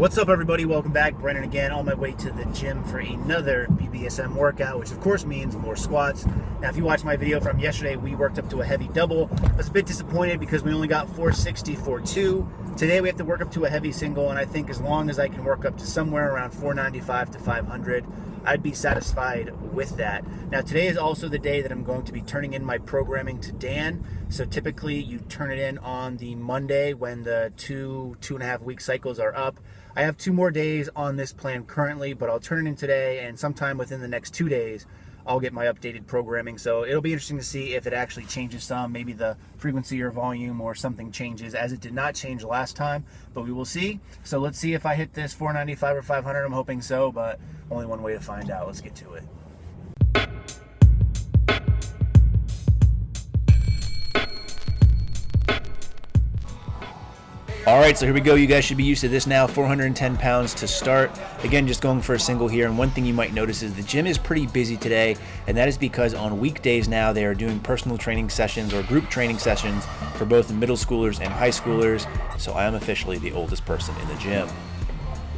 What's up, everybody? Welcome back. Brennan again, on my way to the gym for another BBSM workout, which of course means more squats. Now, if you watched my video from yesterday, we worked up to a heavy double. I was a bit disappointed because we only got 460 for two. Today we have to work up to a heavy single, and I think as long as I can work up to somewhere around 495 to 500, I'd be satisfied with that. Now, today is also the day that I'm going to be turning in my programming to Dan. So typically you turn it in on the Monday when the two and a half week cycles are up. I have 2 more days on this plan currently, but I'll turn it in today, and sometime within the next 2 days I'll get my updated programming. So it'll be interesting to see if it actually changes some, maybe the frequency or volume or something changes, as it did not change last time, but we will see. So let's see if I hit this 495 or 500. I'm hoping so, but only one way to find out. Let's get to it. All right, so here we go. You guys should be used to this now. 410 pounds to start. Again, just going for a single here. And one thing you might notice is the gym is pretty busy today, and that is because on weekdays now they are doing personal training sessions or group training sessions for both middle schoolers and high schoolers. So I am officially the oldest person in the gym.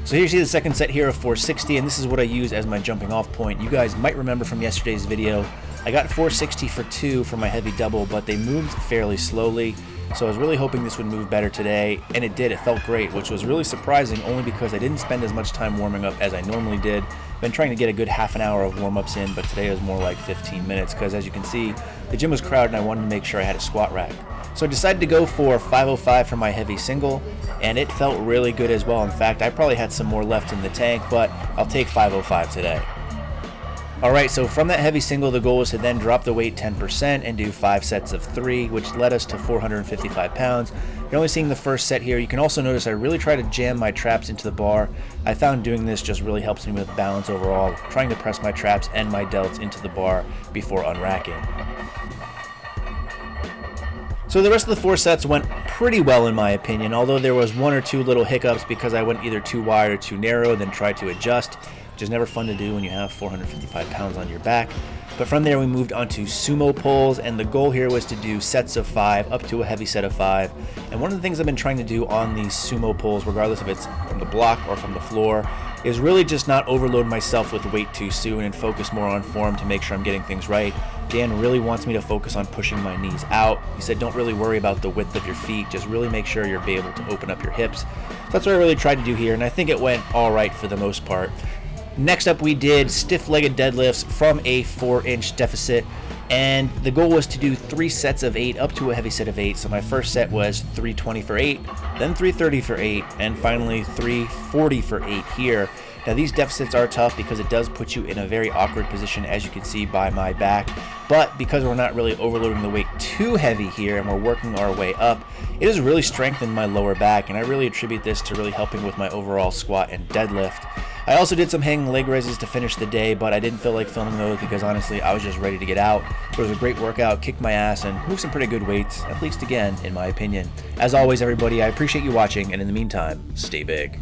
So here you see the second set here of 460, and this is what I use as my jumping off point. You guys might remember from yesterday's video, I got 460 for 2 for my heavy double, but they moved fairly slowly. So I was really hoping this would move better today, and it did. It felt great, which was really surprising only because I didn't spend as much time warming up as I normally did. Been trying to get a good half an hour of warm-ups in, but today was more like 15 minutes because, as you can see, the gym was crowded and I wanted to make sure I had a squat rack. So I decided to go for 505 for my heavy single, and it felt really good as well. In fact, I probably had some more left in the tank, but I'll take 505 today. Alright, so from that heavy single, the goal was to then drop the weight 10% and do 5 sets of 3, which led us to 455 pounds. You're only seeing the first set here. You can also notice I really try to jam my traps into the bar. I found doing this just really helps me with balance overall, trying to press my traps and my delts into the bar before unracking. So the rest of the 4 sets went pretty well in my opinion, although there was 1 or 2 little hiccups because I went either too wide or too narrow, then tried to adjust, which is never fun to do when you have 455 pounds on your back. But from there we moved on to sumo pulls, and the goal here was to do sets of 5 up to a heavy set of 5. And one of the things I've been trying to do on these sumo pulls, regardless if it's from the block or from the floor, is really just not overload myself with weight too soon and focus more on form to make sure I'm getting things right. Dan really wants me to focus on pushing my knees out. He said don't really worry about the width of your feet, just really make sure you're able to open up your hips. So that's what I really tried to do here, and I think it went all right for the most part. Next up, we did stiff-legged deadlifts from a 4-inch deficit, and the goal was to do 3 sets of 8 up to a heavy set of 8. So my first set was 320 for 8, then 330 for 8, and finally 340 for 8 here. Now these deficits are tough because it does put you in a very awkward position, as you can see by my back, but because we're not really overloading the weight too heavy here and we're working our way up, it has really strengthened my lower back, and I really attribute this to really helping with my overall squat and deadlift. I also did some hanging leg raises to finish the day, but I didn't feel like filming those because honestly I was just ready to get out. But it was a great workout, kicked my ass, and moved some pretty good weights, at least again in my opinion. As always, everybody, I appreciate you watching, and in the meantime, stay big.